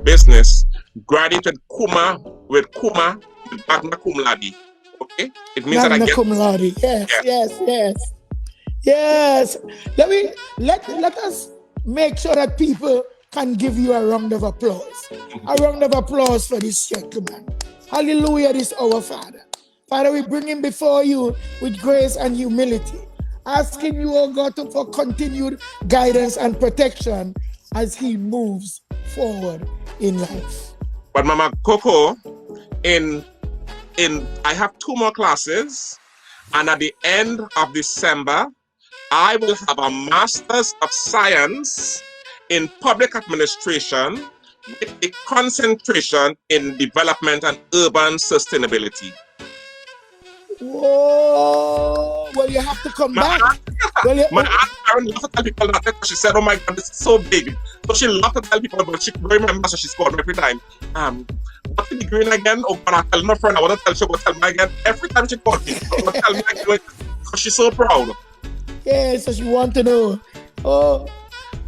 Business, graduated with Magna Cum Laude. Okay, it means that I Magna get Cum Laude. Yes. Let us make sure that people can give you a round of applause. A round of applause for this gentleman. Hallelujah, this our Father. Father, we bring him before you with grace and humility, asking you, oh God, for continued guidance and protection as he moves forward in life. But Mama Coco, I have 2 more classes, and at the end of December, I will have a Master's of Science in Public Administration with a concentration in development and urban sustainability. Whoa! Well, you have to come back. My aunt Karen loved to tell people that because she said, "Oh my God, this is so big." So she loved to tell people, but she remember, so she called me every time. What's the degree in again? Oh, but I tell my friend, I want to tell she go tell me again. Every time she called me, she go tell me again because she's so proud. Yeah, so she want to know. Oh,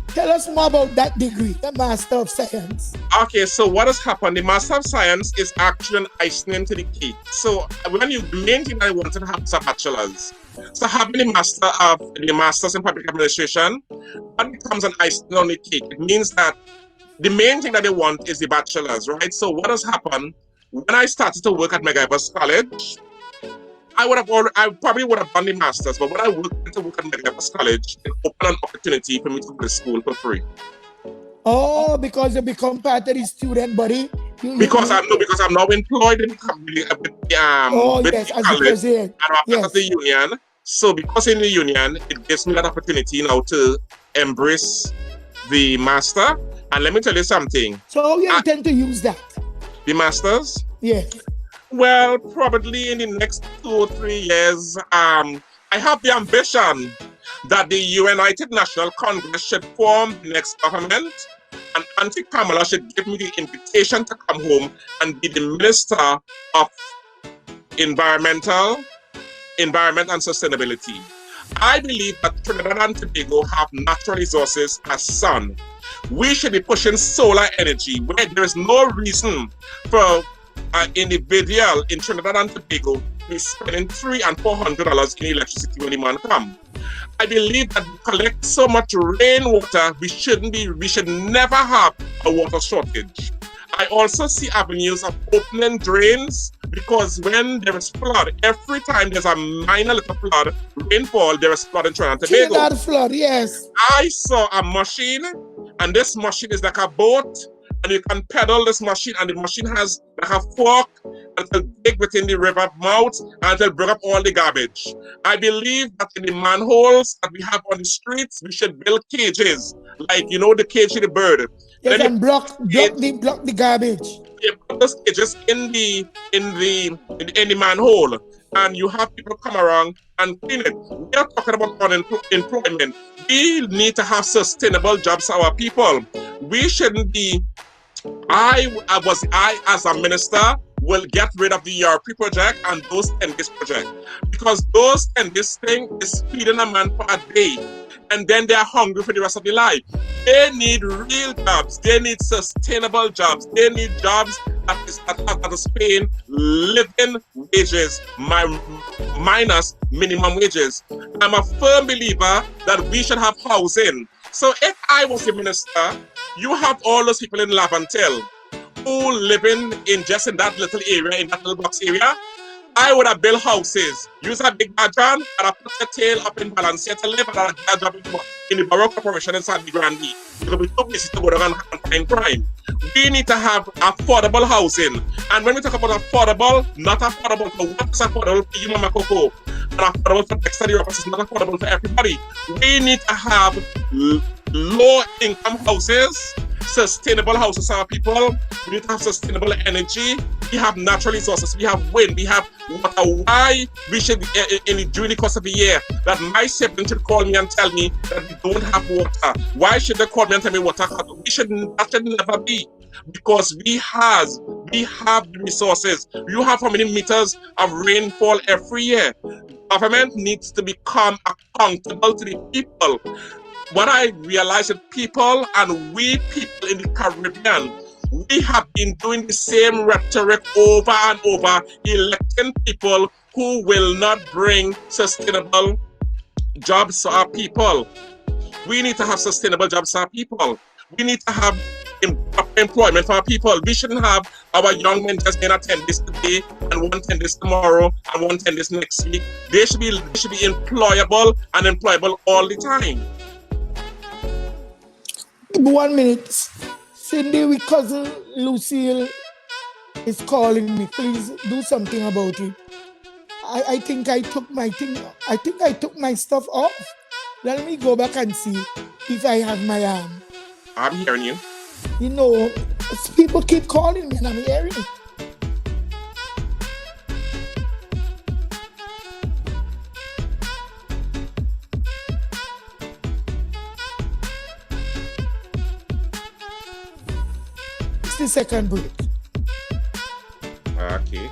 tell us more about that degree, the Master of Science. Okay, so what has happened? The Master of Science is actually an icing to the cake. So the main thing that I wanted to have is a bachelor's. So having the Masters in Public Administration, that becomes an icing on the cake. It means that the main thing that they want is the bachelor's, right? So what has happened, when I started to work at Medgar Evers College, I probably would have done the Masters, but when I went to work at Medgar Evers College, it opened an opportunity for me to go to school for free. Oh, because you become part of the student body? Because I'm now employed in the company with yes, as the president. And I'm part of the union. So because in the union, it gives me that opportunity now to embrace the master. And let me tell you something. So how you intend to use that? The Masters? Yes. Well, probably in the next 2 or 3 years, I have the ambition that the United National Congress should form the next government, and Auntie Kamala should give me the invitation to come home and be the Minister of Environment and Sustainability. I believe that Trinidad and Tobago have natural resources as sun. We should be pushing solar energy where there is no reason for an individual in Trinidad and Tobago to be spending $300 and $400 in electricity when the man comes. I believe that we collect so much rainwater, we should never have a water shortage. I also see avenues of opening drains, because when there is flood, every time there's a minor little flood, rainfall, there is flood in Trinidad and Tobago. Trinidad flood, yes. I saw a machine, and this machine is like a boat, and you can pedal this machine, and the machine has like a fork, and it'll dig within the river mouth, and it'll bring up all the garbage. I believe that in the manholes that we have on the streets, we should build cages, like, you know, the cage of the bird. Yes, and block the garbage. You put those cages in the manhole, and you have people come around and clean it. We are talking about unemployment. We need to have sustainable jobs for our people. We shouldn't be. I as a minister will get rid of the ERP project and those 10 days project, because those 10 days thing is feeding a man for a day, and then they are hungry for the rest of their life. They need real jobs. They need sustainable jobs. They need jobs that is paying living wages minus minimum wages. I'm a firm believer that we should have housing. So if I was a minister, you have all those people in Lavantel who living in that little area, in that little box area. I would have built houses, use a big badjan, and I put a tail up in Valencia to live at a job in the Baruch Corporation in San Grande. It'll be too busy to go down and find crime. We need to have affordable housing. And when we talk about affordable, not affordable for what is affordable for you, Mama Coco, and affordable for Dexter Roberts is not affordable for everybody. We need to have low-income houses, sustainable houses for our people. We need to have sustainable energy. We have natural resources. We have wind. We have water. Why we should, during the course of the year, that my sibling should call me and tell me that we don't have water? Why should they call me and tell me water? That should never be. Because we have the resources. You have how many meters of rainfall every year? government needs to become accountable to the people. What I realize is people and we people in the Caribbean, we have been doing the same rhetoric over and over, electing people who will not bring sustainable jobs to our people. We need to have sustainable jobs for our people. We need to have employment for our people. We shouldn't have our young men just being attend this today and one attend this tomorrow and one attend this next week. They should be employable and employable all the time. 1 minute. Cindy, with cousin Lucille is calling me. Please do something about it. I think I took my thing. I think I took my stuff off. Let me go back and see if I have my arm. I'm hearing you. You know, people keep calling me and I'm hearing it. It's the second break. Okay.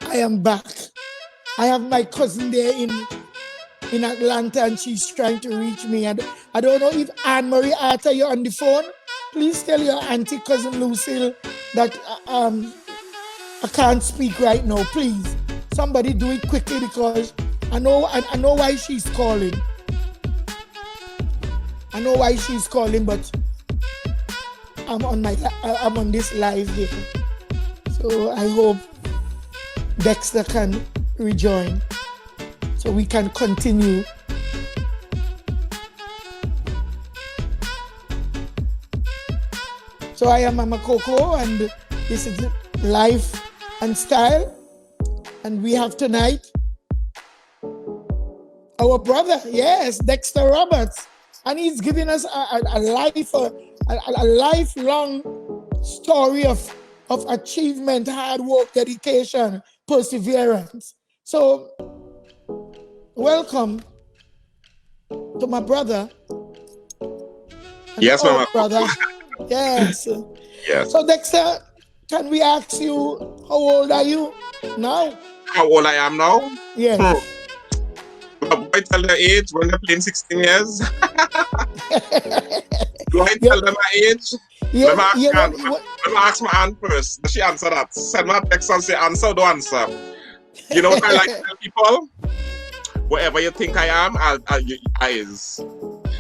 I am back. I have my cousin there in Atlanta and she's trying to reach me. And I don't know if Anne-Marie Arthur, you're on the phone. Please tell your auntie, cousin Lucille, that I can't speak right now. Please, somebody do it quickly because I know why she's calling. I know why she's calling, but I'm on this live here. So I hope Dexter can rejoin so we can continue. So I am Mama Coco and this is Life and Style. And we have tonight our brother, yes, Dexter Roberts. And he's giving us a lifelong story of achievement, hard work, dedication, perseverance. So, welcome to my brother. Yes, Mama. Brother. Yes. Yes. So, Dexter, can we ask you, how old are you now? How old I am now? Yes. Do I tell the age when they're playing 16 years? Do I tell them my age? Let me ask my aunt first. Does she answer that? Send my text and say answer or don't answer. You know what I like to tell people? Whatever you think I am, I is.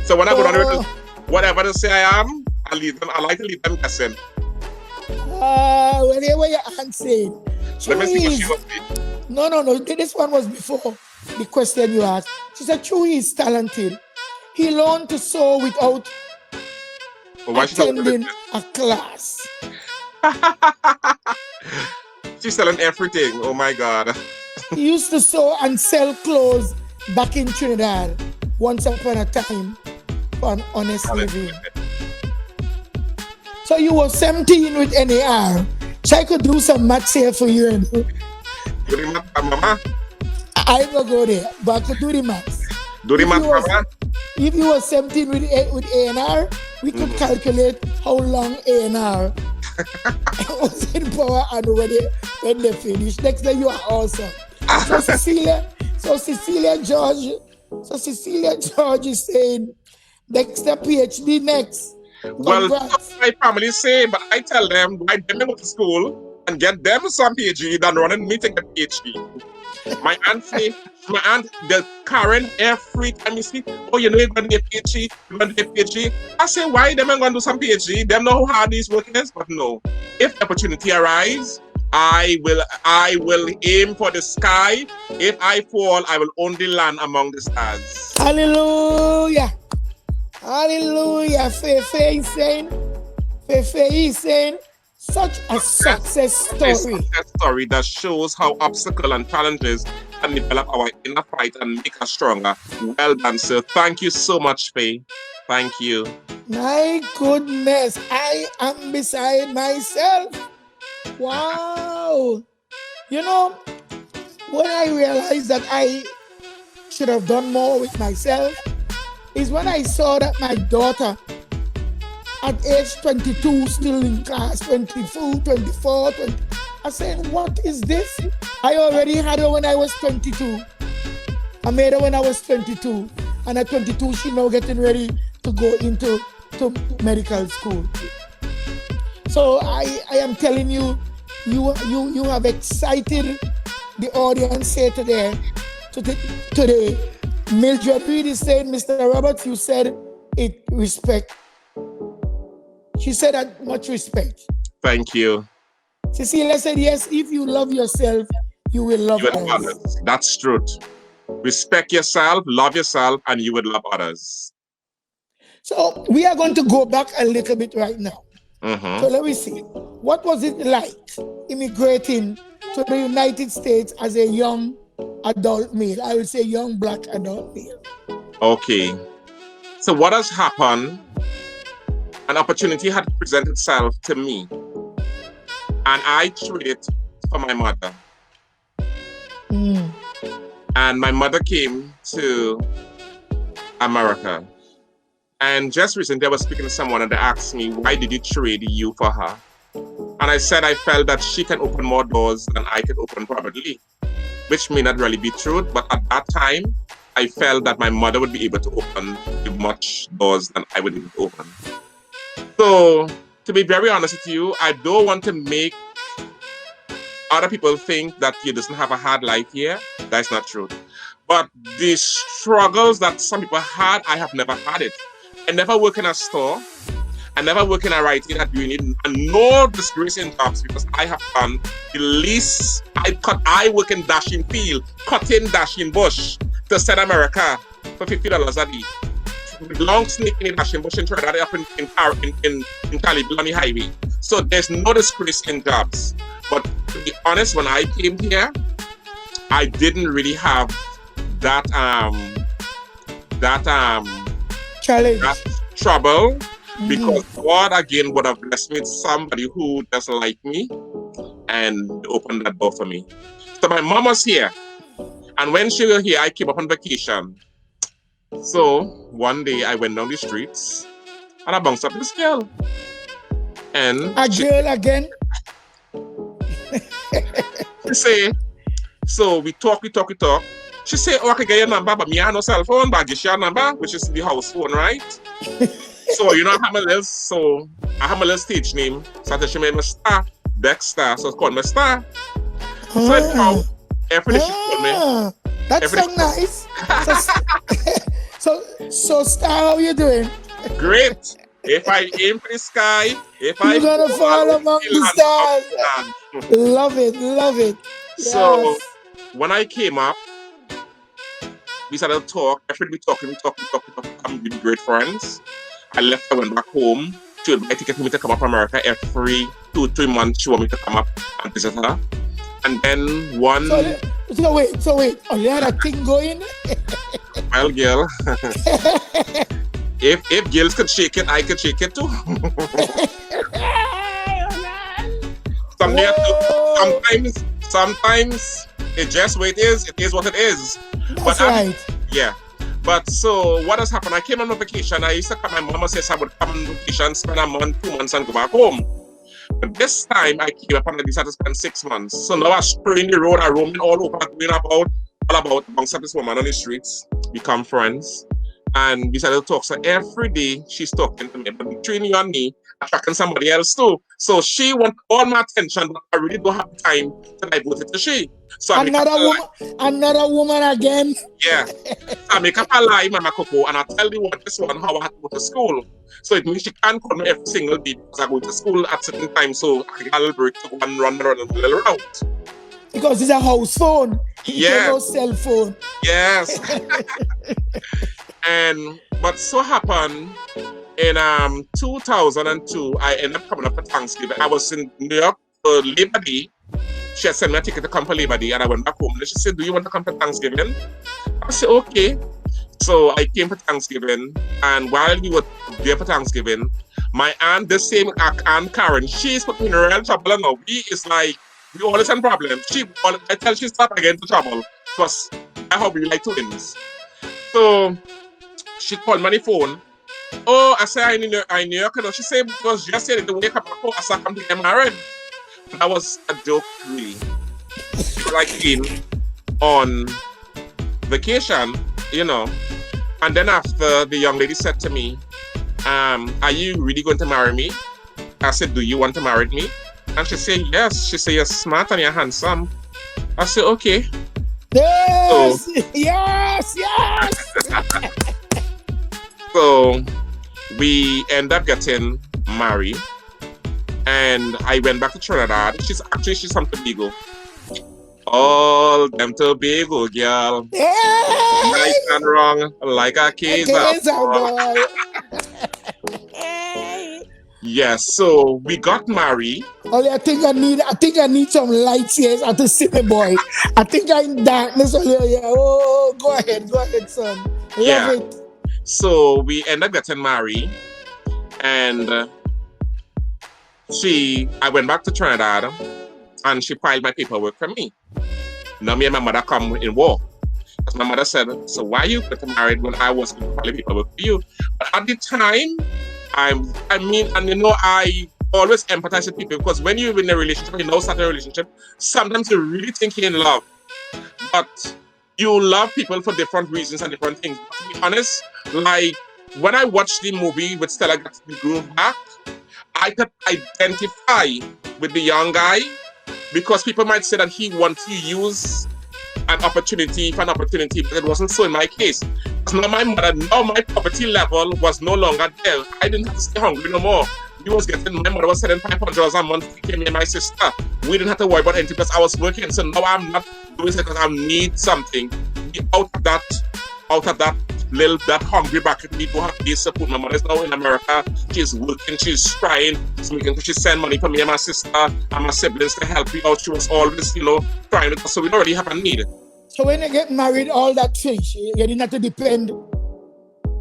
So when I go down with whatever they say I am, I like to leave them guessing. Whatever your aunt said. Let me see what she was saying. No. This one was before the question you asked. She said, Chewy is talented. He learned to sew without attending a class. She's selling everything. Oh my God. He used to sew and sell clothes back in Trinidad once upon a time for an honest living. So you were 17 with NAR. So I could do some maths here for you. Do the math, Mama? I will go there, but I could do the maths. Do the math, Mama? If you were 17 with ANR, we could calculate how long ANR was in power and when they finished. Next day you are awesome. So Cecilia George is saying Dexter PhD next. Well, that's what my family say, but I tell them why them go to school and get them some PhD than running me to get PhD. My aunt, the Karen, every time you see, oh, you know you're going to get PhD, you're going to get PhD. I say, why them ain't going to do some PhD? Them know how hard this work is, but no. If the opportunity arises, I will aim for the sky. If I fall, I will only land among the stars. Hallelujah. Hallelujah. Fefe is saying, such a success story. A success story that shows how obstacles and challenges can develop our inner fight and make us stronger. Well done, sir. Thank you so much, Faye. Thank you. My goodness, I am beside myself. Wow. You know, when I realized that I should have done more with myself is when I saw that my daughter at age 22 still in class, 24, 20. I said, what is this? I already had her when I was 22. I made her when I was 22. And at 22, she's now getting ready to go into medical school. So I am telling you, you have excited the audience here today. Mildred Reed is saying, Mr. Roberts, you said it respect. She said that much respect. Thank you. Cecilia said, yes, if you love yourself, you will love others. That's truth. Respect yourself, love yourself, and you will love others. So we are going to go back a little bit right now. Mm-hmm. So let me see. What was it like immigrating to the United States as a young adult male? I would say young black adult male. Okay. So what has happened? An opportunity had presented itself to me, and I traded it for my mother. And my mother came to America. And just recently I was speaking to someone and they asked me, why did you trade you for her? And I said I felt that she can open more doors than I could open probably, which may not really be true, but at that time, I felt that my mother would be able to open much doors than I would be able to open. So, to be very honest with you, I don't want to make other people think that you doesn't have a hard life here. That's not true. But the struggles that some people had, I have never had it. I never work in a store. I never work in a writing at uni, and no disgrace in jobs because I have done the least. I work in dashing field, cutting dashing bush to South America for $50 a day. Long snake in the dashing bush in Trinidad up in Carnival on the highway. So there's no disgrace in jobs. But to be honest, when I came here, I didn't really have that challenge, that trouble. Because God again would have blessed me with somebody who doesn't like me and opened that door for me. So my mom was here. And when she was here, I came up on vacation. So one day I went down the streets and I bounced up this girl. And girl again? She say, so we talk. She say, oh, I can get your number, but me I have no cell phone, but I get your number, which is the house phone, right? So, you know, I have my little stage name. So she made me Star, Dexter, so it's called me Star. So anyhow, every day she called me. That's so nice. So Star, how you doing? Great. If I aim for the sky, you're gonna fall among the stars. Love it. So yes. when I came up, we started to talk. After we talk, I'm really great friends. I left, I went back home. She would buy tickets for me to come up to America every 2-3 months. She wanted me to come up and visit her. And then one... So wait. Oh, you had a thing going? Well, girl. If girls could shake it, I could shake it too. Sometimes it's just what it is what it is. That's right. Yeah. But so what has happened? I came on a vacation. I used to come, my mama says I would come on vacation, spend a month, 2 months and go back home. But this time I came up and I decided to spend 6 months. So now I spraying the road, I roaming all over, going all about amongst this woman on the streets. Become friends. And we started to talk. So every day she's talking to me, but between you and me, attracting somebody else too. So she wants all my attention, but I really don't have time to devote it to she. So another woman again. Yeah. So I make up a lie, Mama Coco, and I tell you what this one how I have to go to school. So it means she can't call me every single day because I go to school at certain time. So I get a little break to go and run a little route. Because it's a house phone. Yeah. No cell phone. Yes. But so happened in 2002, I ended up coming up for Thanksgiving. I was in New York for Labor Day. She had sent me a ticket to come for Labor Day, and I went back home. And she said, "Do you want to come for Thanksgiving?" I said, "Okay." So I came for Thanksgiving, and while we were there for Thanksgiving, my aunt, the same Aunt Karen, she's put me in real trouble now. We always have problems. I tell she stop again to trouble because I hope we like twins. So she called me on the phone. Oh, I said, I knew. She said, it was just said to wake up before I said, I'm to get married. That was a joke, really. Like in on vacation, you know. And then after, the young lady said to me, are you really going to marry me? I said, do you want to marry me? And she said, yes. She said, you're smart and you're handsome. I said, okay. Yes, yes. So we end up getting married, and I went back to Trinidad. She's from Tobago. All them Tobago, girl. Yes. Nice and wrong, like a case boy. Yes, so we got married. Only I think I need some lights here to see the boy. I think I'm in darkness. Oh, go ahead, son. Love it. So we ended up getting married, and I went back to Trinidad, and she filed my paperwork for me. Now me and my mother come in war. Because my mother said, so why you getting married when I was going to file the paperwork for you? But at the time, I always empathize with people, because when you're in a relationship, you now start a relationship, sometimes you really think you're in love. But you love people for different reasons and different things. But to be honest, like when I watched the movie with Stella Gets the Groove Back, I could identify with the young guy, because people might say that he wants to use an opportunity for an opportunity, but it wasn't so in my case. Because now my poverty level was no longer there. I didn't have to stay hungry no more. My mother was selling $500 a month to me and my sister. We didn't have to worry about anything because I was working. So now I'm not doing it because I need something. Out of that hungry bracket, we don't have to support. My mother is now in America. She's working, she's trying, she send money for me and my sister and my siblings to help me out. She was always, trying to, so we don't really have a need. So when you get married, all that change, you didn't have to depend.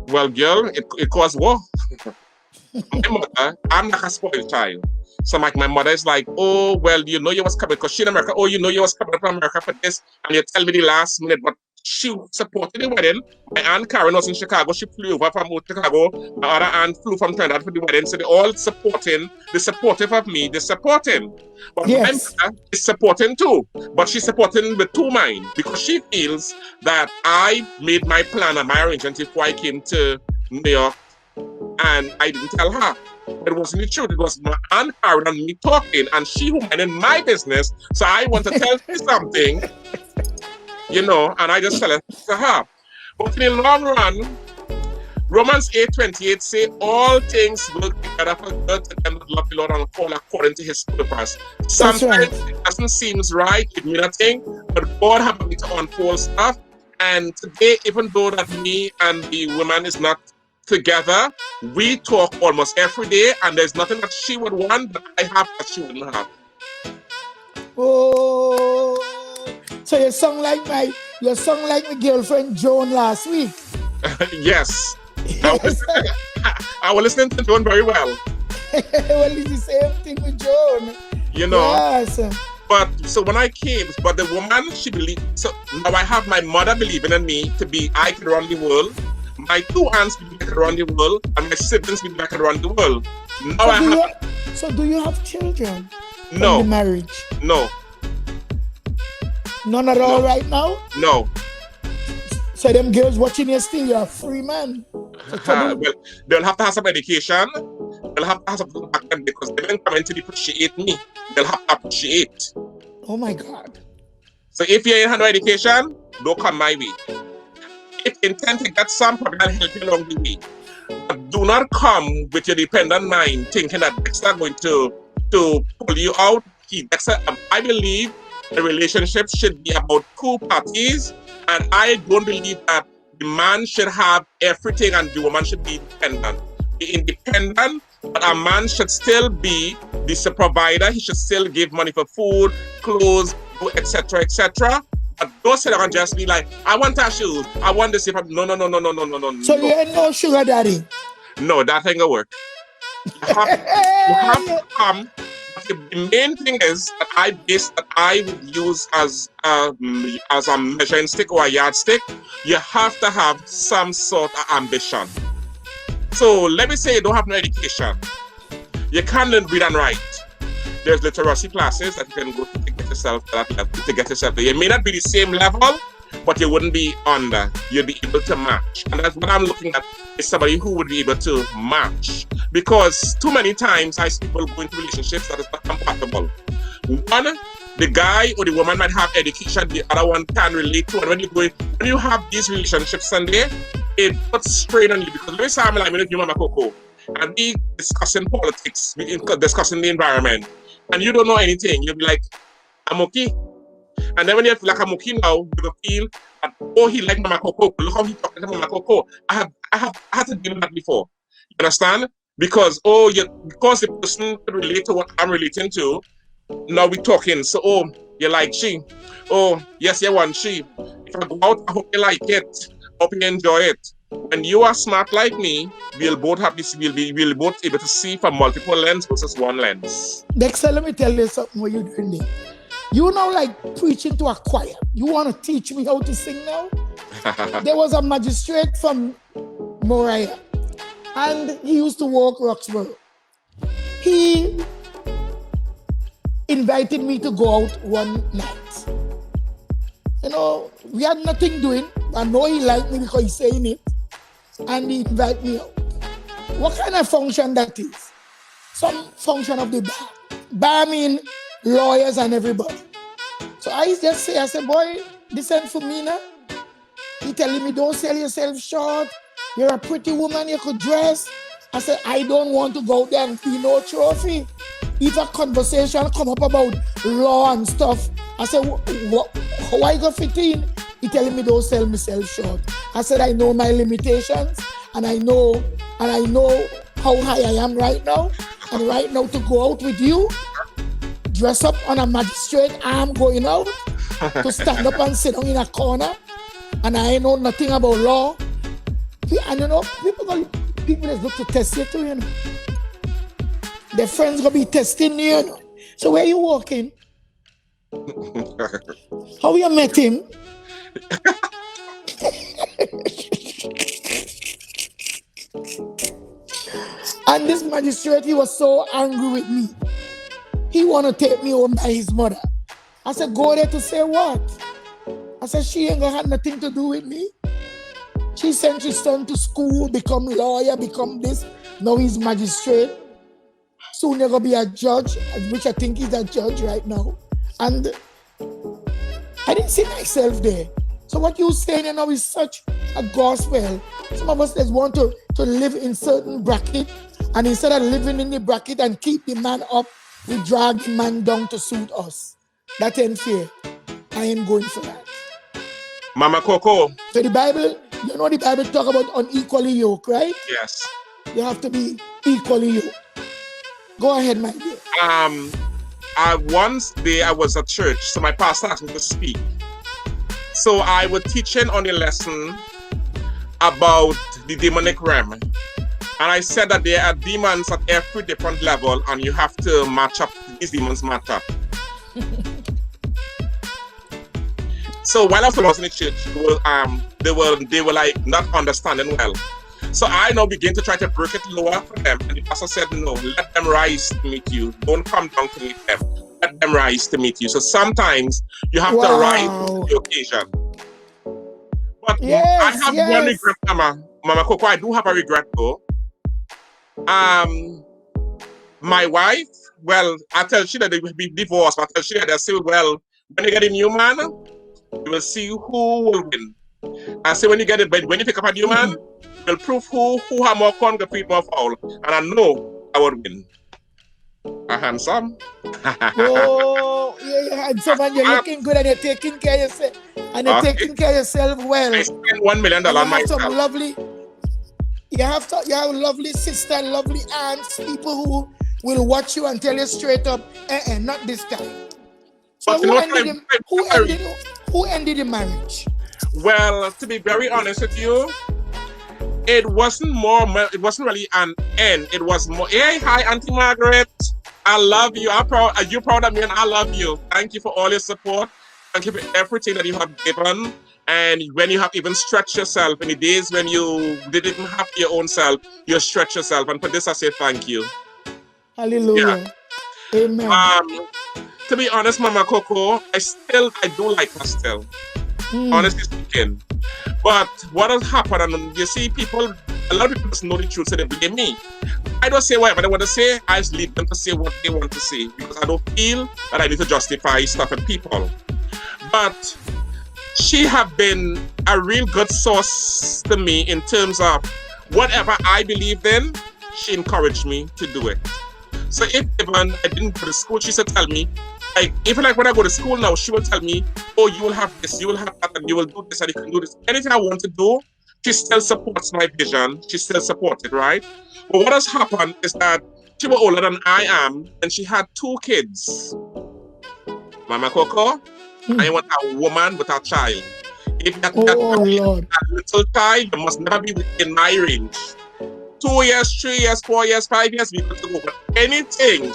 Well, girl, it caused war. My mother, I'm like a spoiled child. So like my mother is like, oh, well, you know you was coming, because she in America, oh, you know you was coming from America for this, and you tell me the last minute, but she supported the wedding. My aunt Karen was in Chicago. She flew over from Chicago. My other aunt flew from Trinidad for the wedding. So they're all supporting. They're supportive of me. They're supporting. But Yes. my mother is supporting too. But she's supporting with two minds, because she feels that I made my plan and my arrangement before I came to New York, and I didn't tell her. But it wasn't the truth. It was my aunt Karen and me talking, and she who minded my business. So I want to tell her something. You know, and I just tell it to her. But in the long run, Romans 8:28 say all things work together for good to them that love the Lord and call according to his purpose. Sometimes it doesn't seem right, it means nothing, but God has a way to unfold stuff. And today, even though that me and the woman is not together, we talk almost every day, and there's nothing that she would want that I have that she wouldn't have. Oh, so you sung like my girlfriend Joan last week. Yes. I was listening to Joan very well. Well, it's the same thing with Joan. You know. Yes. But so when I came, but the woman, she believed. So now I have my mother believing in me to be I could run the world. My two aunts believe I could run the world, and my siblings believe I could run the world. Now so do you have children? No. From the marriage? No. None at all right now? No. So them girls watching you still, you're a free man. Well, they'll have to have some education. They'll have to have some back end, because they didn't come in to appreciate me. They'll have to appreciate. Oh my God. So if you ain't had no education, don't come my way. If you intend to get some, probably I'll help you along the way. But do not come with your dependent mind thinking that Dexter going to pull you out. Dexter, I believe a relationship should be about two parties, and I don't believe that the man should have everything and the woman should be independent. Be independent, but a man should still be the provider. He should still give money for food, clothes, etc., etc. But don't sit down and just be like, I want her shoes, I want this. No. So you ain't no sugar daddy? No, that ain't gonna work. You have to come. The main thing is that I would use as a measuring stick or a yardstick. You have to have some sort of ambition. So let me say you don't have no education. You can't learn read and write. There's literacy classes that you can go to get yourself to that level, to get yourself there. You may not be the same level, but you wouldn't be under. You'll be able to match. And that's what I'm looking at, is somebody who would be able to match. Because too many times I see people go into relationships that is not compatible. One, the guy or the woman might have education, the other one can relate to. And when you have these relationships Sunday, it puts strain on you. Because let me say I'm like with you, Mama Coco, and we discussing politics, we discussing the environment, and you don't know anything. You'll be like, I'm okay. And then when you feel like I'm okay now, you will feel that, oh, he like Mama Coco. Look how he talking to Mama Coco. I had to deal with that before. You understand? Because because the person can relate to what I'm relating to, now we're talking. So you like she. Oh, yes, you want she. If I go out, I hope you like it. I hope you enjoy it. When you are smart like me, we'll both have this, we'll both able to see from multiple lenses versus one lens. Dexter, let me tell you something what you're doing there. You know, like preaching to a choir. You want to teach me how to sing now? There was a magistrate from Moriah, and he used to work Roxborough. He invited me to go out one night. You know, we had nothing doing. I know he liked me because he's saying it, and he invited me out. What kind of function that is? Some function of the bar. Bar mean lawyers and everybody. So I just say, I said, boy, this ain't for me now. He telling me, don't sell yourself short. You're a pretty woman, you could dress. I said, I don't want to go there and be no trophy. If a conversation come up about law and stuff, I said, how I go fit in? He telling me, don't sell myself short. I said, I know my limitations, and I know how high I am right now. And right now to go out with you, dress up on a magistrate arm going out, to stand up and sit down in a corner, and I know nothing about law. And you know, people just look to test you too, you know. their friends gonna be testing you, you know. So where you walking? How you met him? And this magistrate, he was so angry with me. He want to take me home by his mother. I said, go there to say what? I said, she ain't gonna have nothing to do with me. She sent his son to school, become lawyer, become this. Now he's magistrate. Soon you're gonna be a judge, which I think he's a judge right now. And I didn't see myself there. So what you're saying now is such a gospel. Some of us just want to live in certain bracket, and instead of living in the bracket and keep the man up, we drag the man down to suit us. That ain't fair. I ain't going for that. Mama Coco. So the Bible, you know the Bible talk about unequally yoked, right? Yes. You have to be equally yoked. Go ahead, my dear. Once day I was at church, so my pastor asked me to speak. So I was teaching on a lesson about the demonic realm. And I said that there are demons at every different level, and you have to match up. These demons match up. So while I was in the church, they were like not understanding well. So I now begin to try to break it lower for them. And the pastor said, no, let them rise to meet you. Don't come down to meet them. Let them rise to meet you. So sometimes you have to rise to the occasion. But I have one regret, Mama Coco. I do have a regret though. My wife, well, I tell she that they will be divorced, but I tell she that they say, well, when you get a new man, you will see who will win. I say when you pick up a new man, you'll prove who have more con, compete more foul. And I know I will win. A handsome. Oh, you're handsome and you're looking good and you're taking care of yourself. And you're taking care of yourself well. I spend $1 million on myself. You have lovely sister, lovely aunts, people who will watch you and tell you straight up, not this time. So who ended the marriage? Well, to be very honest with you, it wasn't really an end. It was more, hey, hi, Auntie Margaret. I love you. Are you proud of me? And I love you. Thank you for all your support. Thank you for everything that you have given. And when you have even stretched yourself, in the days when you didn't even have your own self, you stretch yourself. And for this, I say thank you. Hallelujah. Yeah. Amen. To be honest, Mama Coco, I do like her still. Honestly speaking. But what has happened, and you see people, a lot of people just know the truth, so they blame me. I don't say whatever they want to say, I just leave them to say what they want to say, because I don't feel that I need to justify stuff with people. But she have been a real good source to me in terms of whatever I believed in, she encouraged me to do it. So if even I didn't go to school, she said, tell me, even when I go to school now, she will tell me, oh, you will have this, you will have that, and you will do this, and you can do this. Anything I want to do, she still supports my vision. She still supports it, right? But what has happened is that she was older than I am, and she had 2 kids. Mama Coco, I want a woman with a child. If that little child, you must never be within my range. 2 years, 3 years, 4 years, 5 years, we got to go. But anything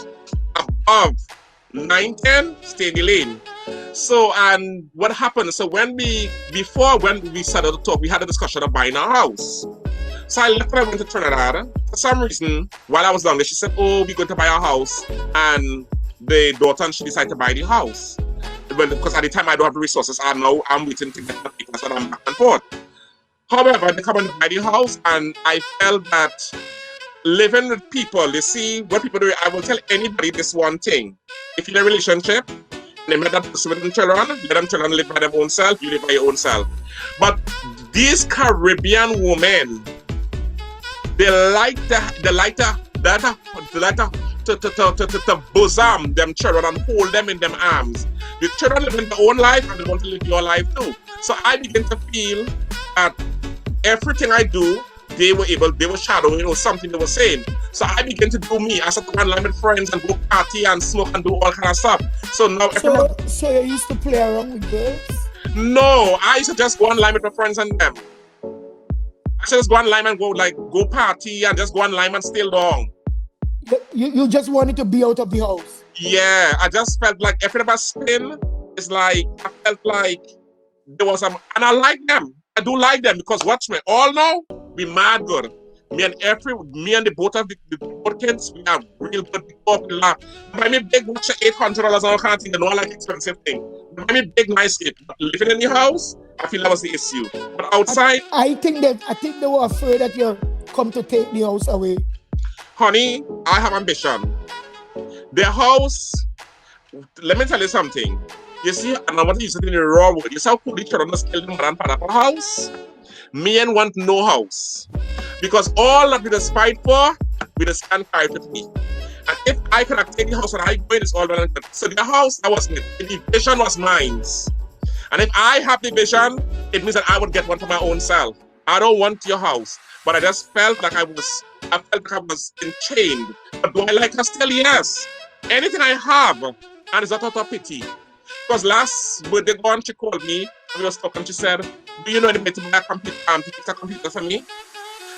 above 9, 10, stay in the lane. So, and what happened? So when we started to talk, we had a discussion of buying a house. So I left and I went to Trinidad. For some reason, while I was down there, she said, oh, we're going to buy a house. And the daughter and she decided to buy the house. Because at the time I don't have the resources, I'm waiting to get the papers and I'm back and forth. However, they come and buy the house, and I felt that living with people, you see, what people do, I will tell anybody this one thing. If you're in a relationship, they met that person with them children, let them children live by their own self, you live by your own self. But these Caribbean women, they like to bosom them children and hold them in them arms. The children live in their own life and they want to live your life too. So I begin to feel that everything I do, they were shadowing or something they were saying. So I began to do me. I started to go online with friends and go party and smoke and do all kind of stuff. So now So you used to play around with girls? No, I used to just go online with my friends and them. I used to just go online and go party and just go online and stay long. You just wanted to be out of the house. Yeah, I just felt like every time I spin, it's like I felt like there was some, and I like them. I do like them because watch me, all now we mad good. Me and the both of the both kids, we are real good. We go up and laugh. Buy me big watch $800 all kind of thing. I know I like expensive thing. Buy me big nice kid. Living in the house, I feel that was the issue. But outside, I think they were afraid that you're come to take the house away. Honey, I have ambition. The house, let me tell you something. You see, and I want to use it in the raw word. You see how cool the children just kill the mother and father for house? Me and want no house. Because all that we just fight for, we just stand 550. And if I could have taken the house and I go in, it's all done. So the house, that wasn't it. The vision was mine. And if I have the vision, it means that I would get one for my own self. I don't want your house. But I just felt like I was enchained. But do I like her still? Yes. Anything I have, and it's not out of pity. Because last birthday gone, she called me, and we was talking, she said, do you know anybody to buy a computer, to fix a computer for me?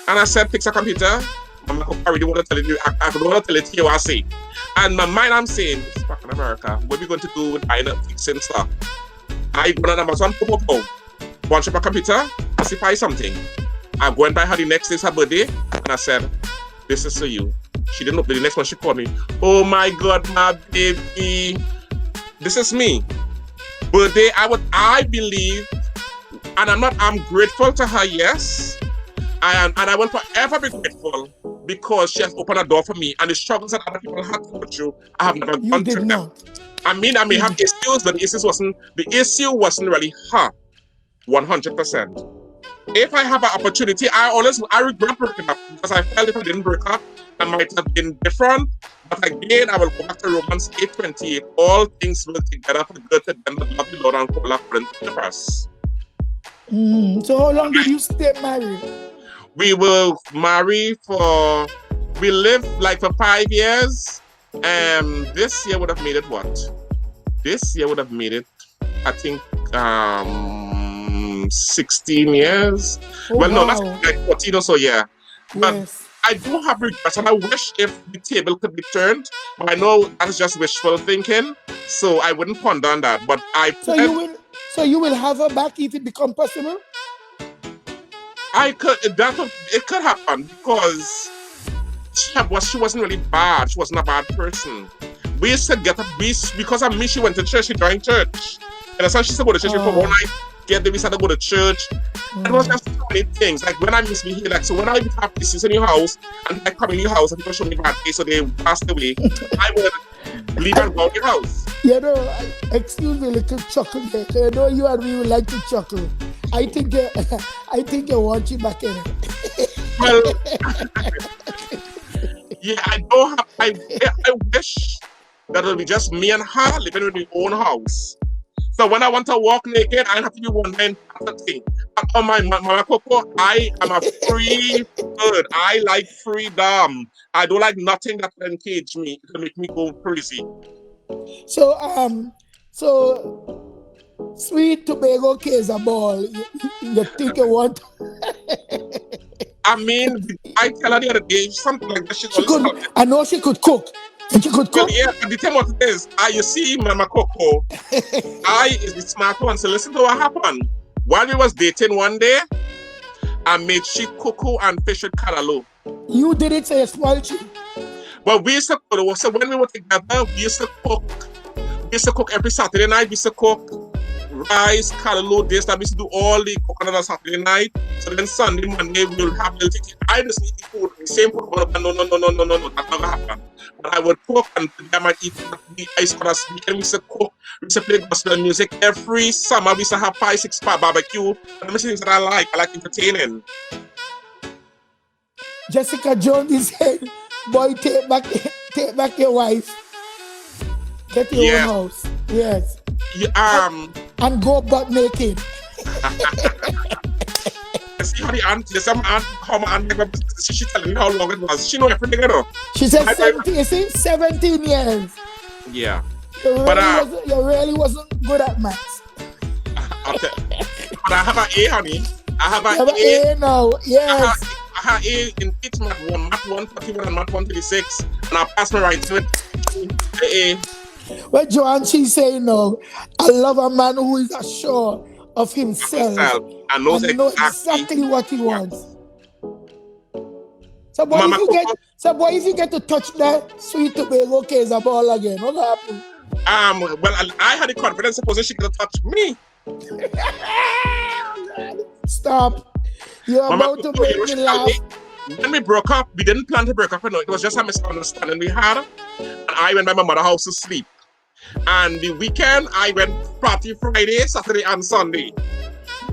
And I said, fix a computer? Mama Coco, I really want to tell you, I don't want to tell it to you what I say. And my mind, I'm saying, this is back in America, what are we going to do with buying up fixing stuff? I go on Amazon, one shop a computer, I see buy something. I go and buy her the next day's her birthday, and I said, this is for you. She didn't know, the next one she called me, oh my God, my baby. This is me. Birthday, I believe, and I'm grateful to her, yes. And I will forever be grateful because she has opened a door for me, and the struggles that other people had to go through, I have never gone through them. I mean, I may have issues, but the issue wasn't really her, 100%. If I have an opportunity, I regret breaking up because I felt if I didn't break up, I might have been different. But again, I will go back to Romans 8:28. All things will together for good to them that love the Lord and call according to the verse. So how long did you stay married? We were married we lived like for 5 years. This year would have made it what? This year would have made it, I think, 16 years. Oh, well, wow. no, that's like 14 or so, yeah. But Yes. I do have regrets, and I wish if the table could be turned. But I know that's just wishful thinking, so I wouldn't ponder on that. But So you will have her back if it becomes possible? It could happen because she wasn't really bad. She wasn't a bad person. We used to because of me, she went to church, she joined church. And as soon as she used to go to church for 1 night, we started to go to church. It was just so many things. Like when I used to be here, like so when I would have issues in your house and I come in your house and people show me bad face, so they passed away, I would leave and go out your house. You know, excuse me, little chuckle there. I know you and me would like to chuckle. I think you want you back in it. Well, yeah, I wish that it would be just me and her living in the own house. So when I want to walk naked, I have to be one man thing. On my Mama Coco, I am a free bird. I like freedom. I don't like nothing that will engage me to make me go crazy. So sweet Tobago case a ball. You think you want? I mean, I tell her the other day something like that. I know she could cook. And she could cook. Well, yeah, but the thing what it is, you see, Mama Coco, I is the smart one. So listen to what happened. While we was dating one day, I made she cocoa and fish with callaloo. You did it, so you spoiled you. But we used to cook. So when we were together, we used to cook. We used to cook every Saturday night. We used to cook rice, callaloo, this, that. We used to do all the cooking on a Saturday night. So then Sunday, Monday, we will have little things. I just need the food, the same food. No, that never happened. But I would cook and I might eat the ice for us. We used to cook. We used to play gospel music every summer. We used to have 5-6 barbecue. And the things that I like entertaining. Jessica Jones is saying, boy, take back your wife. Get your own house. Yes. And go butt naked. See how the aunt, how my aunt, she telling me how long it was. She know everything, you know. She said 17 years. Yeah. You really wasn't good at maths. Okay. But I have an A, honey. I have an A now. Yes. I had A in each math 1, math 141 and math 136, and I passed my writing with A. Well, Joanne, she's saying no. I love a man who is assured of himself and knows exactly what he wants. So boy, if you get to touch that sweet Tobago case a ball again, what happened? Well, I had the confidence supposing she could touch me. Stop. You're about to make me laugh. When we broke up, we didn't plan to break up. No, it was just a misunderstanding we had. And I went by my mother's house to sleep. And the weekend, I went party Friday, Saturday, and Sunday.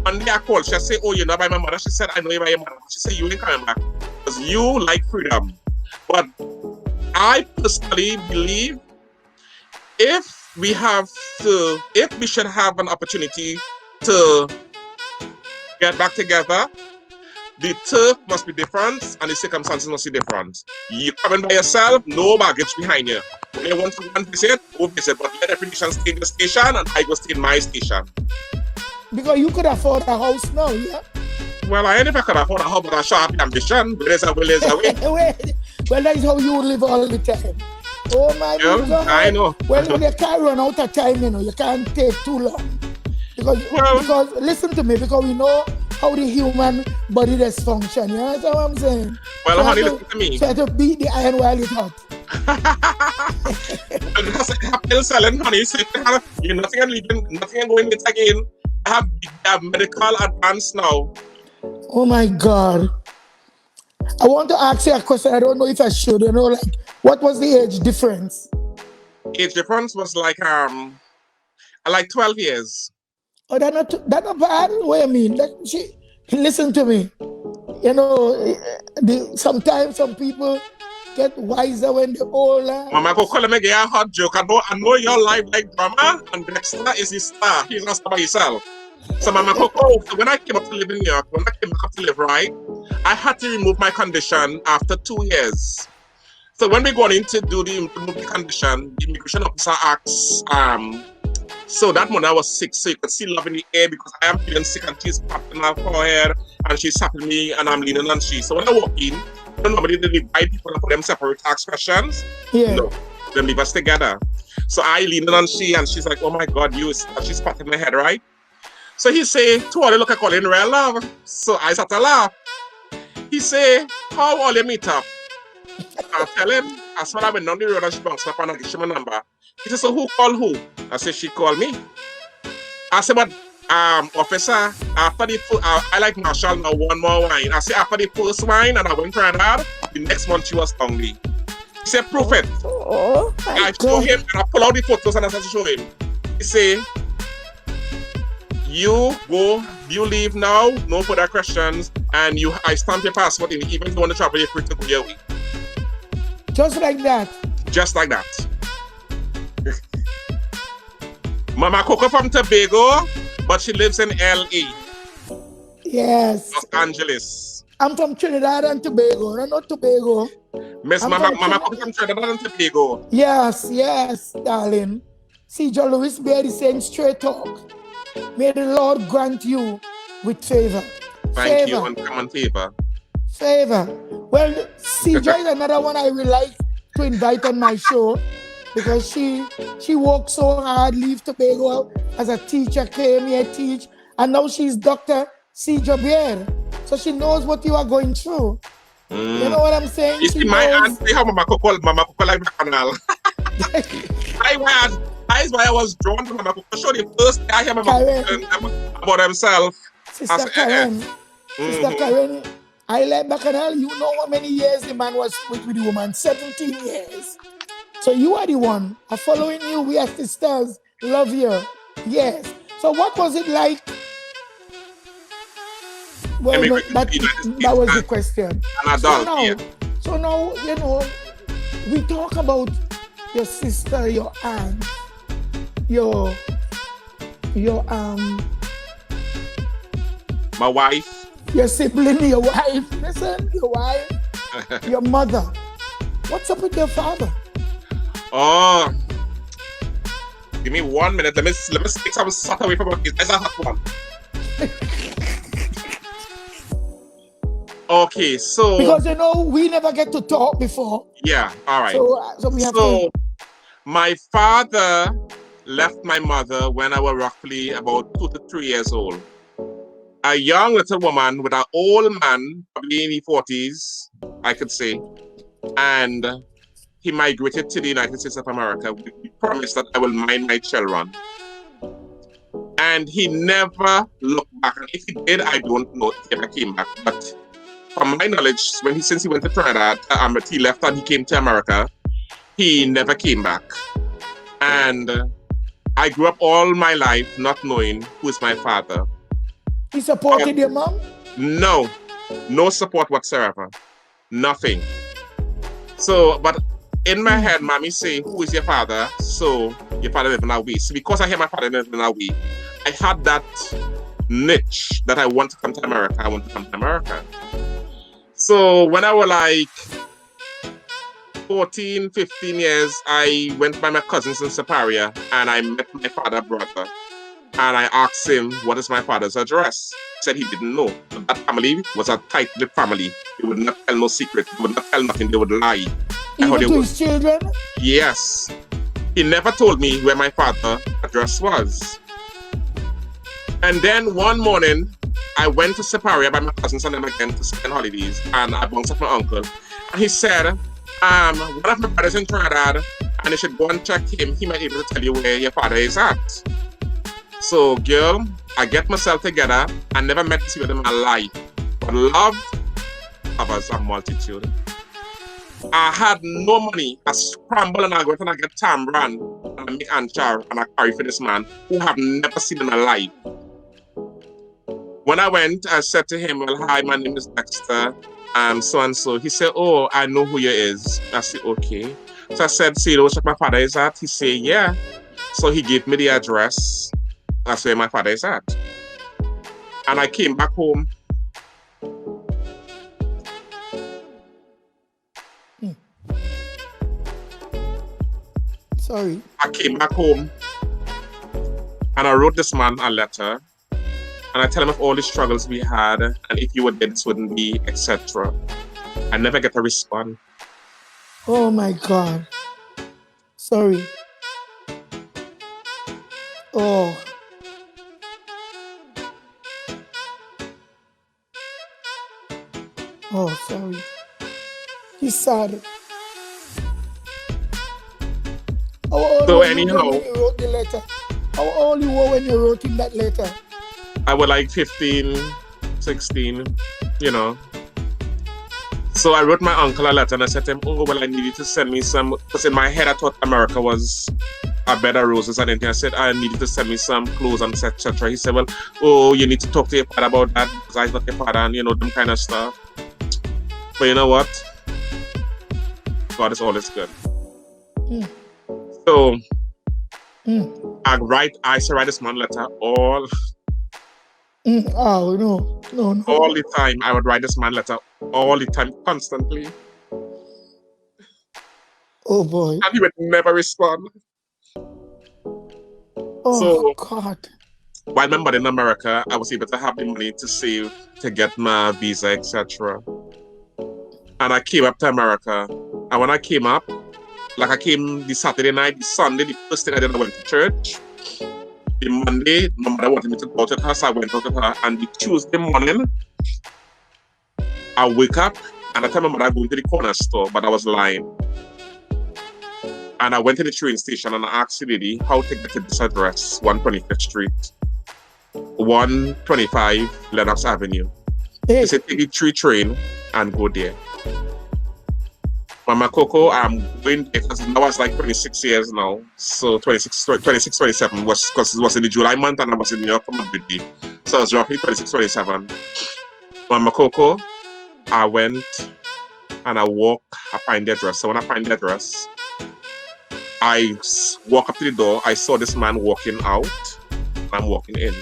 One day I called. She said, oh, you're not by my mother. She said, I know you're by your mother. She said, you ain't coming back. Because you like freedom. But I personally believe if we should have an opportunity to get back together, the turf must be different and the circumstances must be different. You coming by yourself, no baggage behind you. When you want to go and visit, go visit. But let every nation stay in the station and I go stay in my station. Because you could afford a house now, yeah? Well, I ain't never could afford a house, but I sure have the ambition. There is a will, there is a way. Well, that is how you live all the time. Oh my God. I know. Well, you can't run out of time, you know. You can't take too long. Because listen to me, because we know how the human body does function. You understand what I'm saying? Well, honey, listen to me. Try to beat the iron while it's hot. I'm still selling, honey. So you're nothing and leaving, nothing and going it again. I have medical advance now. Oh my God. I want to ask you a question. I don't know if I should. You know, like, what was the age difference? Age difference was like 12 years. Oh, that's not bad. What I mean, listen to me. You know, sometimes some people get wiser when they're older. Mama Coco, let me get a hot joke. I know your life like drama, and Dexter is the star. He's not star by himself. So Mama Coco, when I came up to live in New York, when I came back up to live, right, I had to remove my condition after 2 years. So when we going in to remove the condition, the immigration officer asks, so that morning I was sick, so you could see love in the air because I am feeling sick and she's patting my forehead and she's tapping me and I'm leaning on she. So when I walk in, nobody did divide people and put them separate ask questions. Yeah. No, they leave us together. So I leaning on she and she's like, oh my God, she's patting my head, right? So he say, to all you look at calling real love. So I start to laugh. He say, how all you meet up? I tell him, as well I went down the road and she bounced up and I give him a number. He said, so who called who? I said, she called me. I said, but officer, after the I like Marshall now, one more wine. I said, after the first wine and I went Trinidad, the next month she was hungry. He said, proof it. I show him and I pull out the photos and I started to show him. He said, you go, you leave now, no further questions, and I stamp your passport in, even if you want to travel, you're free to go your way. Just like that? Just like that. Mama Coco from Tobago, but she lives in L.A. Yes. Los Angeles. I'm from Trinidad and Tobago, not Tobago. Mama Coco from Trinidad and Tobago. Yes, darling. See, John Lewis bear the same straight talk. May the Lord grant you with favor. Thank you, and come on favor. Favor. Well, CJ is another one I would like to invite on my show because she worked so hard, leave Tobago as a teacher, came here teach, and now she's Dr. CJ Bear. So she knows what you are going through. You know what I'm saying? You see, my aunt, how Mama Coco like Bacchanal. That's why I was drawn to Mama Coco. Show the first day I hear Mama Coco about himself. Sister Karen, I like Bacchanal. You know how many years the man was with the woman? 17 years. So you are the one. I'm following you. We are sisters. Love you. Yes. So what was it like? Well, no, that was the question. An adult, so now, you know, we talk about your sister, your aunt, your my wife, your sibling, your wife. Listen, your wife, your mother. What's up with your father? Oh, give me 1 minute. Let me stick some salt away from his. That's a hot one. Okay, so Because we never get to talk before. yeah, all right. So we have to. My father left my mother when I was roughly about 2 to 3 years old. A young little woman with an old man, probably in his 40s, I could say, and he migrated to the United States of America with the promise that I will mind my children. And he never looked back. And if he did, I don't know if he ever came back. But from my knowledge, since he went to Trinidad, he left and he came to America, he never came back. And I grew up all my life not knowing who is my father. He supported your mom? No support whatsoever. Nothing. So, but in my head, mommy say, who is your father? So, your father lives in a way. So, because I hear my father lives in a way, I had that niche that I want to come to America. I want to come to America. So, when I was like 14, 15 years, I went by my cousins in Superior and I met my father's brother. And I asked him, what is my father's address? He said he didn't know. That family was a tight-knit family. They would not tell no secret. They would not tell nothing. They would lie. Even to his children? Yes. He never told me where my father's address was. And then one morning, I went to Superior by my cousins and them again to spend holidays. And I bounced up my uncle. And he said, one of my brothers in Trinidad, and you should go and check him. He might be able to tell you where your father is at. So, girl, I get myself together. I never met this with him in my life. But love covers a multitude. I had no money. I scramble and I go and I get tambran and I make anchar and I carry for this man who I have never seen in my life. When I went, I said to him, well, hi, my name is Dexter. So and so. He said, oh, I know who you is. I said, okay. So I said, so you know where my father is at? He said, yeah. So he gave me the address. That's where my father is at. And I came back home. Sorry. I came back home and I wrote this man a letter. And I tell him of all the struggles we had and if you were dead, this wouldn't be, etc. I never get a response. Oh my God. Sorry. Oh. Oh, sorry. He's sad. How old So were anyhow, you when you wrote the letter? How old you were when you wrote him that letter? I was like 15, 16, you know. So I wrote my uncle a letter and I said to him, oh, well, I need you to send me some, because in my head I thought America was a bed of roses and anything. I said, I need you to send me some clothes and etc. He said, well, oh, you need to talk to your father about that because I'm not your father and, you know, them kind of stuff. But you know what? God is always good. So, I used to write this man letter all Oh, no. all the time. I would write this man letter all the time, constantly. Oh, boy. And he would never respond. Oh, So, God. while my mother in America, I was able to have the money to save, to get my visa, etc. And I came up to America. And when I came up, like I came the Saturday night, the Sunday, the first thing I did, I went to church. The Monday, my mother wanted me to go out with her, so I went out with her. And the Tuesday morning, I wake up and I tell my mother I'm going to the corner store, but I was lying. And I went to the train station and I asked the lady how to get to this address, 125th Street, 125 Lennox Avenue. Hey. She said, take the 3 train and go there. Mama Coco, I'm going there because now I was like 26 years now. So 26, 27 was because it was in the July month and I was in New York for my birthday. So I was roughly 26, 27. Mama Coco, I went and I walk, I find the address. So when I find the address, I walk up to the door, I saw this man walking out, and I'm walking in.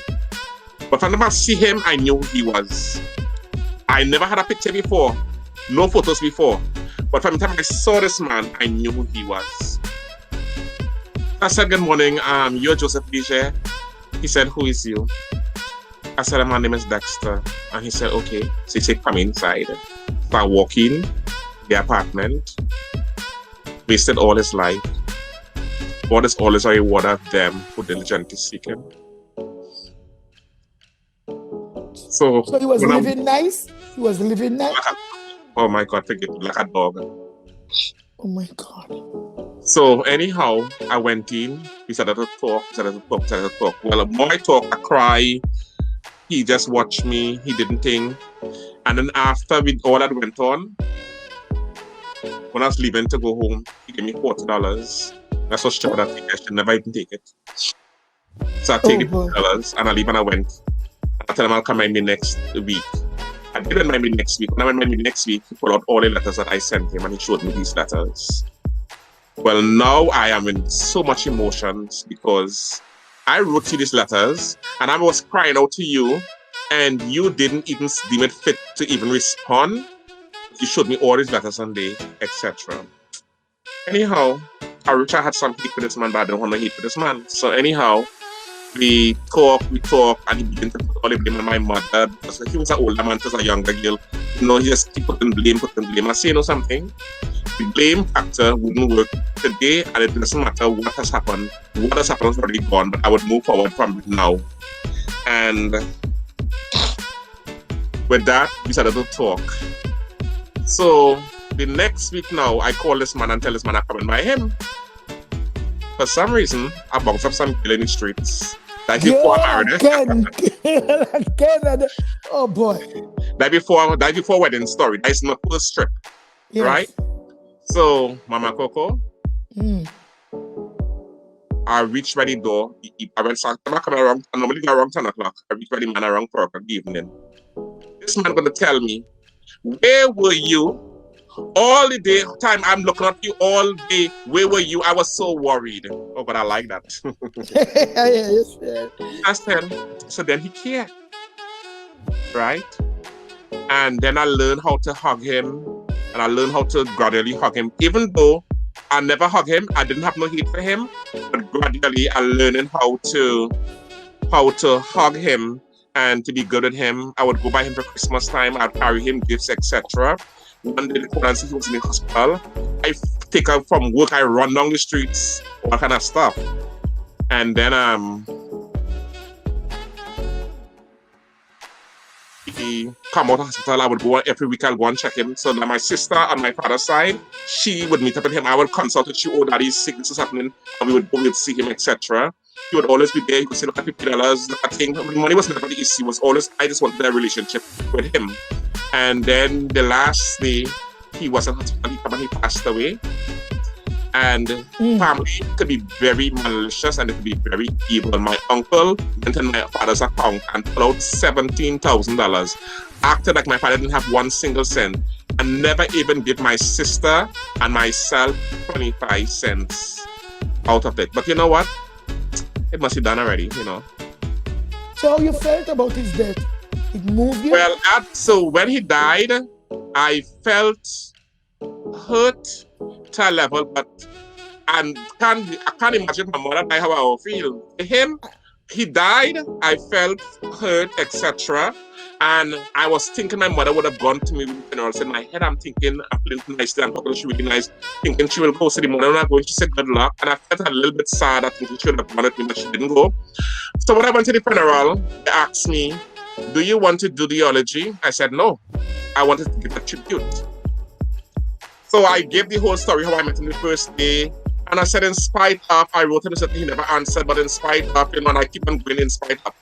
But if I never see him, I knew who he was. I never had a picture before, no photos before. But from the time I saw this man, I knew who he was. I said, good morning, you're Joseph Lige. He said, who is you? I said, my name is Dexter. And he said, okay. So he said, come inside. So I walk in the apartment, wasted all his life. God is always a reward of them who diligently seek him. So he was living nice? He was living nice? Oh my God, forget it, like a dog. Oh my God. So anyhow, I went in, we started to talk. Well, the more I talk, I cry. He just watched me, he didn't think. And then after all that went on, when I was leaving to go home, he gave me $40. That's so sure that I should never even take it. So I take the $40 and I leave and I went. I tell him I'll come me next week. I didn't mind me next week. When I went me next week, he pulled out all the letters that I sent him and he showed me these letters. Well, now I am in so much emotions because I wrote you these letters and I was crying out to you and you didn't even deem it fit to even respond. You showed me all these letters on day, etc. Anyhow, I wish I had some hate for this man, but I don't want to hate for this man. So anyhow, we talk, and he began to put all the blame on my mother because he was an older man, she was a younger girl. You know, he just keep putting blame. I say, you know something? The blame factor wouldn't work today, and it doesn't matter what has happened. What has happened is already gone, but I would move forward from it now. And with that, we started to talk. So the next week now, I call this man and tell this man I'm coming by him. For some reason, I bounced up some girl in the streets. Like before I married her. Oh boy. That before wedding story. That is my first trip. Yes. Right? So, Mama Coco, I reached by the door. I went around, I normally go around 10 o'clock. I reached by the man around 4 o'clock in the evening. This man gonna tell me, where were you all the day time? I'm looking at you all day. Where were you? I was so worried. Oh, but I like that. I said, so then he cared. Right? And then I learned how to hug him. And I learned how to gradually hug him. Even though I never hug him, I didn't have no hate for him. But gradually I learned how to hug him and to be good with him. I would go by him for Christmas time. I'd carry him gifts, etc. One day, he was in the hospital. I take her from work. I run down the streets, all kind of stuff. And then he come out of hospital. I would go every week. I'll go and check him. So that my sister on my father's side, she would meet up with him. I would consult with you. Oh, daddy's sick. This is happening. And we would go and see him, etc. He would always be there. He would say, look at $50. I think money was never the issue. It was always, I just wanted a relationship with him. And then the last day, he was in hospital and he passed away. And family could be very malicious and it could be very evil. My uncle went in my father's account and pulled out $17,000. After that, my father didn't have one single cent and never even give my sister and myself 25 cents out of it. But you know what? It must be done already, you know. So how you felt about his death? It moved you? Well, so when he died, I felt hurt to a level, but I can't imagine my mother die how I would feel. Him, he died, I felt hurt, etc. And I was thinking my mother would have gone to me, you know, in my head I'm thinking, I'm feeling nicely, I'm talking to she really nice, thinking she will go. So the mother not going, she said good luck. And I felt a little bit sad, I think she would have wanted me, but she didn't go. So when I went to the funeral, they asked me, do you want to do the eulogy? I said no. I wanted to give a tribute. So I gave the whole story, how I met him the first day. And I said, in spite of, I wrote him something he never answered, but in spite of, you know, and I keep on going in spite of.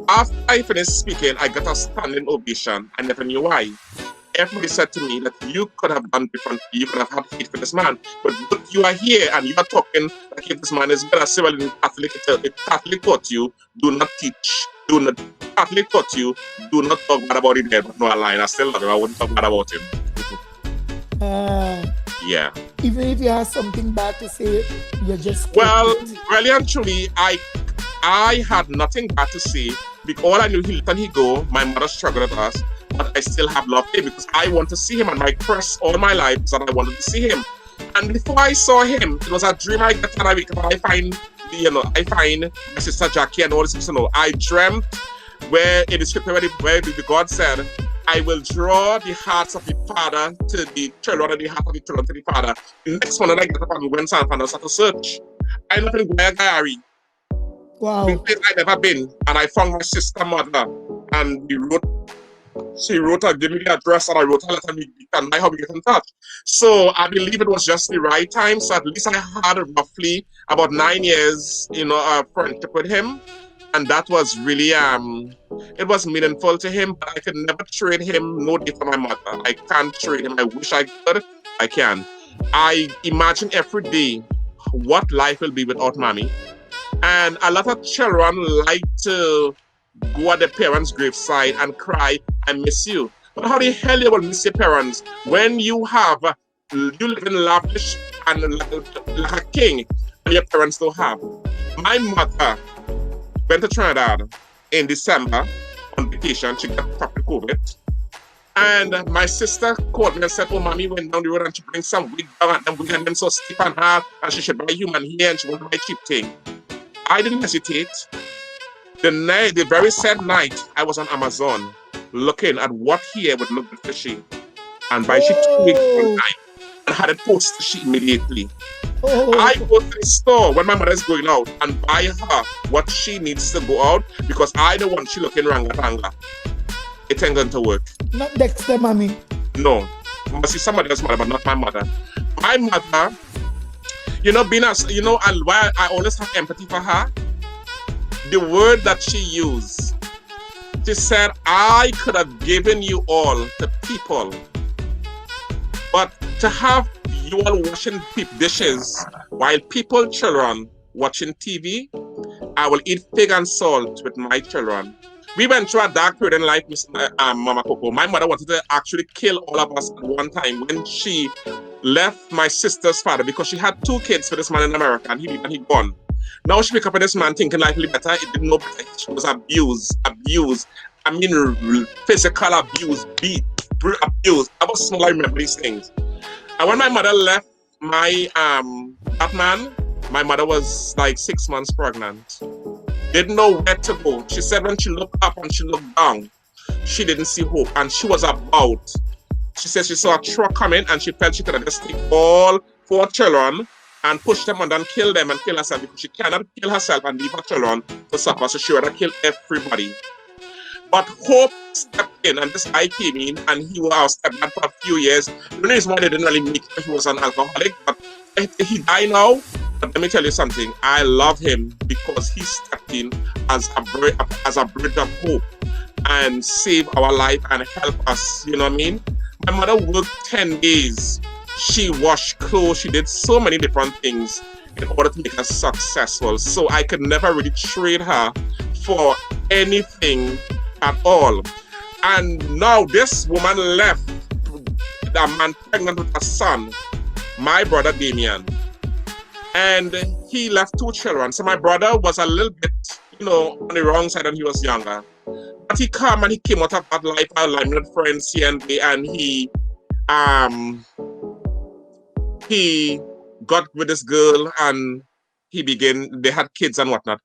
After I finished speaking, I got a standing ovation. I never knew why. Everybody said to me that you could have done differently, you could have had hate for this man. But look, you are here and you are talking like if this man is good. I say, well, in Catholic taught you, do not teach. Catholic taught you, do not talk bad about it, but no, a line. I still love him. I wouldn't talk bad about him. Yeah. Even if you have something bad to say, you just well, really and truly, I had nothing bad to say because all I knew, he let he go. My mother struggled with us, but I still have love for him because I want to see him, and my quest all my life is that I wanted to see him. And before I saw him, it was a dream I got, and I find my sister Jackie and all this, you know. I dreamt where in the scripture where the God said, I will draw the hearts of the father to the children and the heart of the children to the father. The next one that I get up and went and I started to search. I ended up in Guayagari. Wow. The place I'd never been. And I found my sister mother. And she wrote her, give me the address, and I wrote her letter, and we can how we get in touch. So I believe it was just the right time. So at least I had roughly about 9 years, friendship with him. And that was really, it was meaningful to him, but I could never trade him, no day for my mother. I can't trade him. I wish I could. I can. I imagine every day what life will be without mommy. And a lot of children like to go at their parents' graveside and cry, I miss you. But how the hell you will miss your parents when you live in lavish and like a king and your parents don't have? My mother went to Trinidad in December on vacation. She got proper COVID. And my sister called me and said, oh, mommy went down the road and she brings some wig down and we had them so stiff and hard and she should buy human hair and she won't buy cheap thing. I didn't hesitate. The very sad night, I was on Amazon looking at what hair would look fishy. And by she 2 weeks one time and had it posted she immediately. I go to the store when my mother is going out and buy her what she needs to go out because I don't want she looking ranga. It ain't going to work. Not Dexter, mommy. No. I must see somebody else's mother, but not my mother. My mother, being as, and why I always have empathy for her, the word that she used, she said, I could have given you all to people, but to have you all washing dishes while children watching TV, I will eat pig and salt with my children. We went through a dark period in life, Mama Coco. My mother wanted to actually kill all of us at one time when she left my sister's father because she had 2 kids for this man in America and he gone. Now she picked up with this man thinking life will be better. It didn't know better. She was abused. I mean, physical abuse, abuse. I was small, I remember these things. And when my mother left that man, my mother was like 6 months pregnant. Didn't know where to go. She said when she looked up and she looked down, she didn't see hope. And she was about, she said she saw a truck coming and she felt she could have just take all 4 children and push them under and kill them and kill herself because she cannot kill herself and leave her children to suffer. So she would have killed everybody. But hope stepped in and this guy came in and he was our stepdad for a few years. The reason why they didn't really meet him, he was an alcoholic, but he died now. But let me tell you something, I love him because he stepped in as a bridge of hope and saved our life and helped us, you know what I mean? My mother worked 10 days. She washed clothes, she did so many different things in order to make us successful. So I could never really trade her for anything at all. And now this woman left a man pregnant with a son, my brother Damien. And he left 2 children. So my brother was a little bit, on the wrong side when he was younger. But he came out of that life, our limelight friends here and there, and he got with this girl and they had kids and whatnot.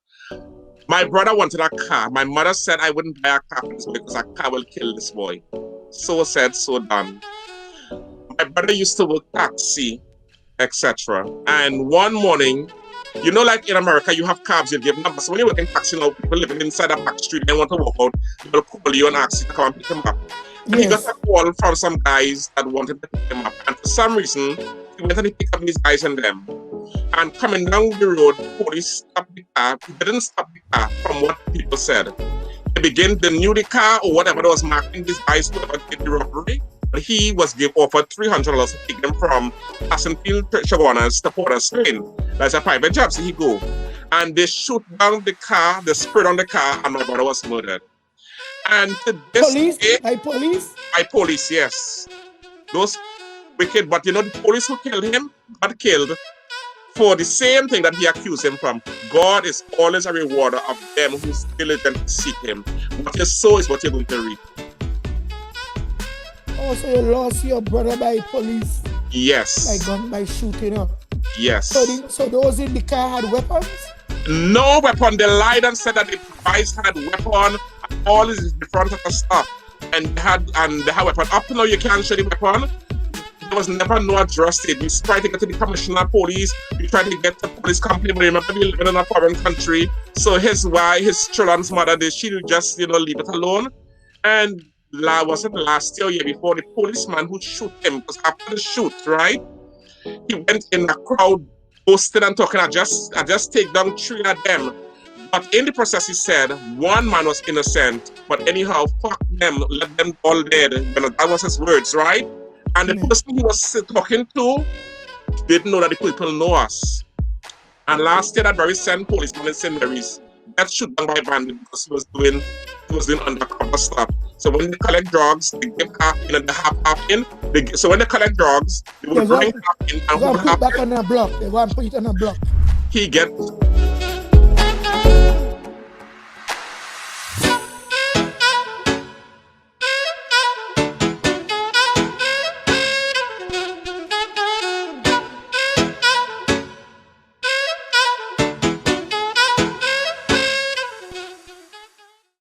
My brother wanted a car. My mother said I wouldn't buy a car for this boy because a car will kill this boy. So said, so done. My brother used to work taxi, etc. And one morning, like in America, you have cabs, you give numbers. So when you work in taxi now, people living inside a back street, they want to walk out, they will call you and ask you to come and pick them up. And he got a call from some guys that wanted to pick him up. And for some reason, he went and he picked up these guys and them. And coming down the road, the police stopped the car. He didn't stop the car from what people said. They knew the car or whatever that was marking these guys who did the robbery. But he was offered $300 to take them from Hassenfield Chaguanas to Port of Spain. That's a private job, so he go. And they shoot down the car, they sprayed on the car, and my brother was murdered. And to this day, by police? By police, yes. Those wicked, but the police who killed him got killed for the same thing that he accused him from. God is always a rewarder of them who diligently seek him. What you sow is what you're going to reap. Oh, so you lost your brother by police? Yes. By shooting up? Yes. So those in the car had weapons? No weapon. They lied and said that the guys had weapon all his different type of stuff. And they had weapon. Up to now, you can't show the weapon. There was never no address it. We tried to get to the commissioner of police. We tried to get the police company. But remember, we live in a foreign country. So his children's mother, she would just, leave it alone. And was it last year or year before, the policeman who shoot him, because after the shoot, right? He went in the crowd, boasting and talking, I just take down 3 of them. But in the process, he said, one man was innocent. But anyhow, fuck them, let them all dead. That was his words, right? And the person he was talking to didn't know that the people know us. And last year, that very same policeman in St. Mary's got shot down by bandit because he was doing undercover stuff. So when they collect drugs, they give half in and they half in. So when they collect drugs, they will bring half in and put it back on a block. They want to put it on a block. He get